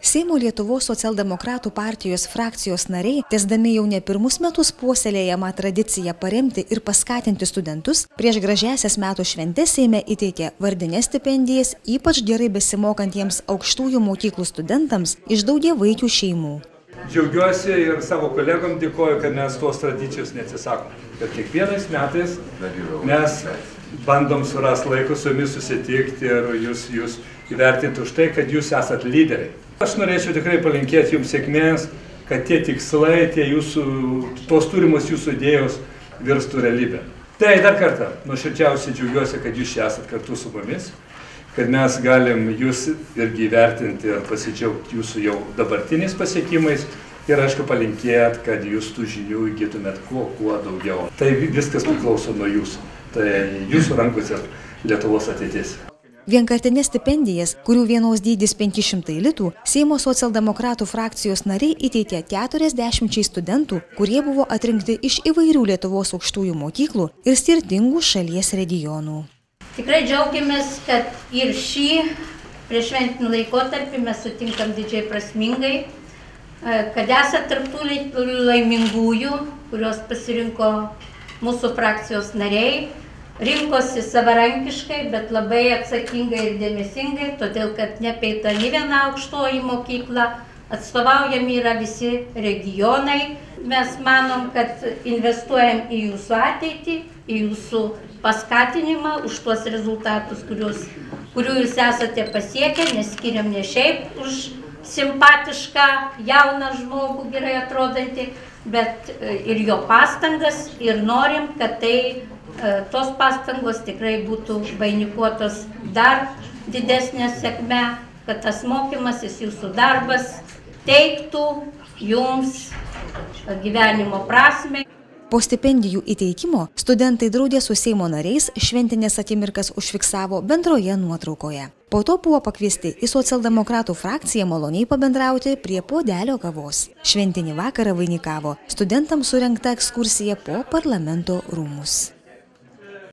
Seimo Lietuvos socialdemokratų partijos frakcijos nariai, tęsdami jau ne pirmus metus puoselėjamą tradiciją paremti ir paskatinti studentus, prieš gražiasias metų šventes Seime įteikė vardines stipendijas ypač gerai besimokantiems aukštųjų mokyklų studentams iš daugiavaikių šeimų. Džiaugiuosi ir savo kolegom dėkoju, kad mes tos tradicijos neatsisakom. Kad kiekvienais metais mes bandom surasti laiko su jumis susitikti ir jūs įvertinti už tai, kad jūs esat lyderiai. Aš norėčiau tikrai palinkėti jums sėkmės, kad tie tikslai, tos turimos jūsų idėjos virstų realybę. Tai dar kartą nuoširdžiausiai džiaugiuosi, kad jūs čia esat kartu su mumis, kad mes galim jūs irgi įvertinti ir pasidžiaugti jūsų jau dabartiniais pasiekimais ir aišku palinkėti, kad jūs tų žinių įgytumėt kuo daugiau. Tai viskas priklauso nuo jūsų. Tai jūsų rankose Lietuvos ateitis. Vienkartinės stipendijas, kurių vienos dydis 500 litų, Seimo socialdemokratų frakcijos nariai įteikė 40 studentų, kurie buvo atrinkti iš įvairių Lietuvos aukštųjų mokyklų ir skirtingų šalies regionų. Tikrai džiaugiamės, kad ir šį prieššventinį laikotarpį mes sutinkam didžiai prasmingai, kad esate tarptų laimingųjų, kurios pasirinko mūsų frakcijos nariai. Rinkosi savarankiškai, bet labai atsakingai ir dėmesingai, todėl kad nepeita nei viena aukštoji mokykla, atstovaujami yra visi regionai. Mes manom, kad investuojam į jūsų ateitį, į jūsų paskatinimą už tuos rezultatus, kurių jūs esate pasiekę, neskiriam ne šiaip už simpatišką jauną žmogų, gerai atrodantį, bet ir jo pastangas ir norim, kad tos pastangos tikrai būtų vainikuotos dar didesnė sėkme, kad tas mokymasis, jūsų darbas teiktų jums gyvenimo prasmę. Po stipendijų įteikimo studentai draugė su Seimo nariais šventinės akimirkas užfiksavo bendroje nuotraukoje. Po to buvo pakviesti į socialdemokratų frakciją maloniai pabendrauti prie puodelio kavos. Šventinį vakarą vainikavo studentams surengta ekskursija po parlamento rūmus.